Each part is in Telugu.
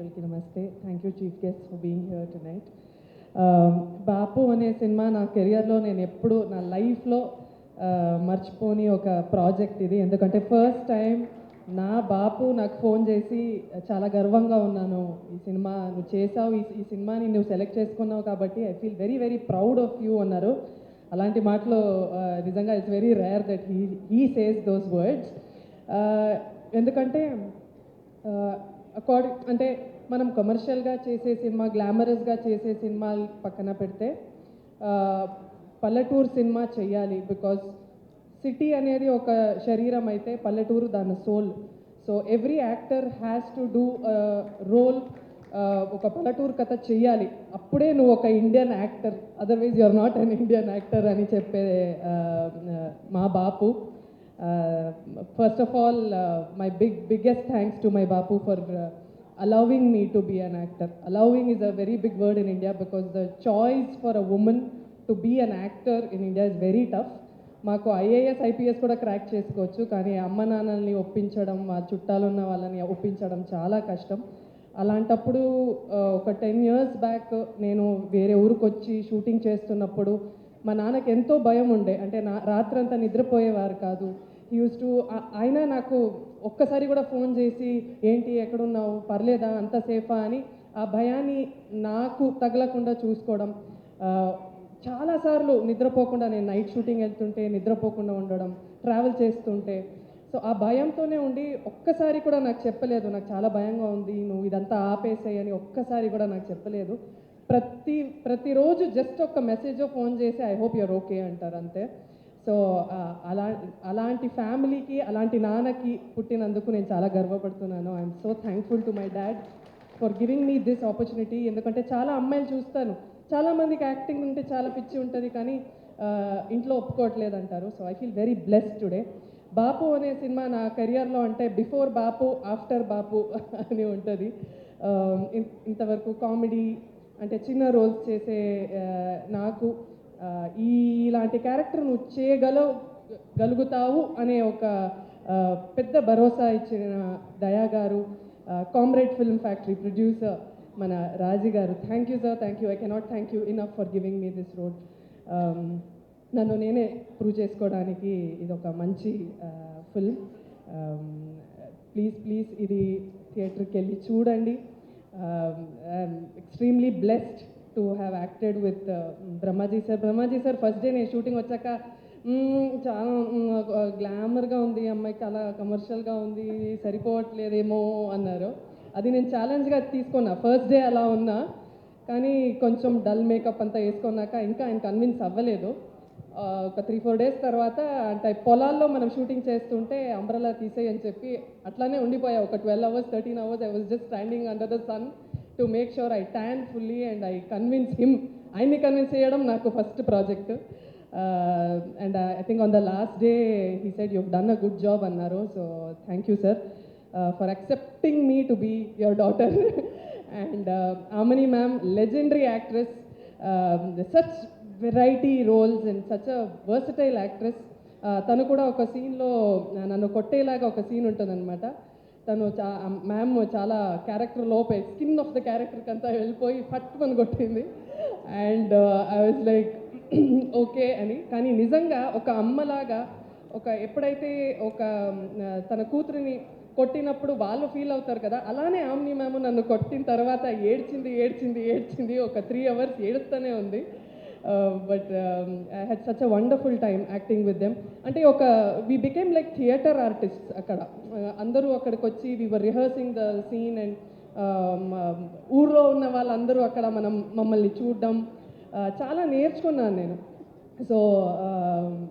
ప్రేక్షకులకి నమస్తే. Thank you chief guest for being here tonight. Bapu అనే సినిమా నా కెరియర్లో నేను ఎప్పుడు నా లైఫ్లో మర్చిపోని ఒక ప్రాజెక్ట్ ఇది. ఎందుకంటే ఫస్ట్ టైం నా బాపు నాకు ఫోన్ చేసి చాలా గర్వంగా ఉన్నాను, ఈ సినిమా నువ్వు చేసావు, ఈ సినిమాని నువ్వు సెలెక్ట్ చేసుకున్నావు కాబట్టి I feel very very proud of you అన్నారు. అలాంటి మాటలు నిజంగా it's very rare that he says those words. ఎందుకంటే అంటే మనం కమర్షియల్గా చేసే సినిమా, గ్లామరస్గా చేసే సినిమాలు పక్కన పెడితే పల్లెటూరు సినిమా చెయ్యాలి. బికాస్ సిటీ అనేది ఒక శరీరం అయితే పల్లెటూరు దాని soul. So every actor has to do role. ఒక పల్లెటూరు కథ చెయ్యాలి, అప్పుడే నువ్వు ఒక Indian actor, otherwise you are not an Indian actor అని చెప్పే మా బాపు. First of all, my biggest thanks to my Bapu for allowing me to be an actor. Allowing is a very big word in India because the choice for a woman to be an actor in India is very tough. మాకు IAS IPS కూడా క్రాక్ చేసుకోవచ్చు, కానీ అమ్మ నాన్నల్ని ఒప్పించడం, మా చుట్టాలు ఉన్న వాళ్ళని ఒప్పించడం చాలా కష్టం. అలాంటప్పుడు ఒక 10 years బ్యాక్ నేను వేరే ఊరికి వచ్చి షూటింగ్ చేస్తున్నప్పుడు మా నాన్నకి ఎంతో భయం ఉండే. అంటే రాత్రంతా నిద్రపోయేవారు కాదు. యూస్ టు ఆయన నాకు ఒక్కసారి కూడా ఫోన్ చేసి ఏంటి ఎక్కడున్నావు, పర్లేదా, అంత సేఫా అని ఆ భయాన్ని నాకు తగలకుండా చూసుకోవడం. చాలాసార్లు నిద్రపోకుండా, నేను నైట్ షూటింగ్ వెళ్తుంటే నిద్రపోకుండా ఉండడం, ట్రావెల్ చేస్తుంటే. సో ఆ భయంతోనే ఉండి ఒక్కసారి కూడా నాకు చెప్పలేదు, నాకు చాలా భయంగా ఉంది, నువ్వు ఇదంతా ఆపేసేయని ఒక్కసారి కూడా నాకు చెప్పలేదు. ప్రతిరోజు జస్ట్ ఒక మెసేజో ఫోన్ చేసి ఐ హోప్ యూర్ ఓకే అంటారు అంతే. సో అలాంటి ఫ్యామిలీకి, అలాంటి నాన్నకి పుట్టినందుకు నేను చాలా గర్వపడుతున్నాను. I'm so thankful to my dad for giving me this opportunity. ఎందుకంటే చాలా అమ్మాయిలు చూస్తాను, చాలామందికి యాక్టింగ్ ఉంటే చాలా పిచ్చి ఉంటుంది, కానీ ఇంట్లో ఒప్పుకోవట్లేదు అంటారు. So I feel very blessed today. Bapu అనే సినిమా నా కెరియర్లో అంటే బిఫోర్ బాపు ఆఫ్టర్ బాపు అని ఉంటుంది. ఇంతవరకు కామెడీ అంటే చిన్న రోల్స్ చేసే నాకు ఇలాంటి క్యారెక్టర్ నువ్వు చేయగలుగుతావు అనే ఒక పెద్ద భరోసా ఇచ్చిన దయా గారు, కామ్రేడ్ ఫిల్మ్ ఫ్యాక్టరీ ప్రొడ్యూసర్ మన రాజీ గారు, thank you sir, thank you. I cannot thank you enough for giving me this role. నన్ను నేనే ప్రూవ్ చేసుకోవడానికి ఇది ఒక మంచి ఫిల్మ్. ప్లీజ్ ఇది థియేటర్కి వెళ్ళి చూడండి. I'm extremely blessed to have acted with Brahmaji sir. First day నేను షూటింగ్ వచ్చాక చాలా గ్లామర్గా ఉంది అమ్మాయి, చాలా కమర్షియల్గా ఉంది, సరిపోవట్లేదేమో అన్నారు. అది నేను ఛాలెంజ్గా తీసుకున్నా. ఫస్ట్ డే అలా ఉన్నా, కానీ కొంచెం డల్ మేకప్ అంతా వేసుకున్నాక ఇంకా ఆయన కన్విన్స్ అవ్వలేదు. ఒక 3-4 days తర్వాత అంటే పొలాల్లో మనం షూటింగ్ చేస్తుంటే అంబ్రెలా తీసేయి అని చెప్పి అట్లానే ఉండిపోయా. ఒక 12 hours 13 hours I was just standing under the sun to make sure I tan fully and I convince him. ఆయన్ని కన్విన్స్ చేయడం నాకు first project. And I think on the last day he said you done a good job అన్నారు. So thank you sir for accepting me to be your daughter. And Aamani ma'am, legendary actress, such variety roles and such a versatile actress. తను కూడా ఒక సీన్లో నన్ను కొట్టేలాగా ఒక సీన్ ఉంటుందన్నమాట. తను మ్యామ్ చాలా క్యారెక్టర్ లోపే స్కిన్ ఆఫ్ ద క్యారెక్టర్కి అంతా వెళ్ళిపోయి పట్టుకొని కొట్టింది. And I was like okay అని. కానీ నిజంగా ఒక అమ్మలాగా ఎప్పుడైతే తన కూతురిని కొట్టినప్పుడు వాళ్ళు ఫీల్ అవుతారు కదా, అలానే ఆమ్ని మ్యామ్ నన్ను కొట్టిన తర్వాత ఏడ్చింది. ఒక 3 hours ఏడుస్తూనే ఉంది. But I had such a wonderful time acting with them. అంటే we became like theater artist అక్కడ. అందరూ అక్కడికి వచ్చి we were rehearsing the scene and ఊర్లో ఉన్న వాళ్ళందరూ అక్కడ మమ్మల్ని చూడడం చాలా నేర్చుకున్నాను నేను. సో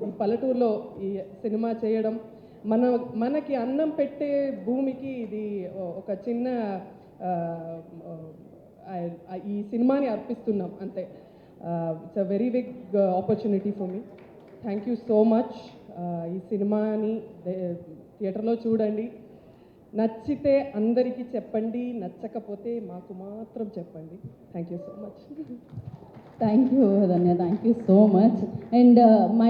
ఈ పల్లెటూరులో ఈ సినిమా చేయడం, మనకి అన్నం పెట్టే భూమికి ఇది ఒక చిన్న ఈ సినిమాని అర్పిస్తున్నాం అంతే. It's a very big opportunity for me. Thank you so much. ఈ సినిమాని థియేటర్లో చూడండి. నచ్చితే అందరికీ చెప్పండి, నచ్చకపోతే మాకు మాత్రం చెప్పండి. Thank you so much. Thank you, Adanya. Thank you so much. And my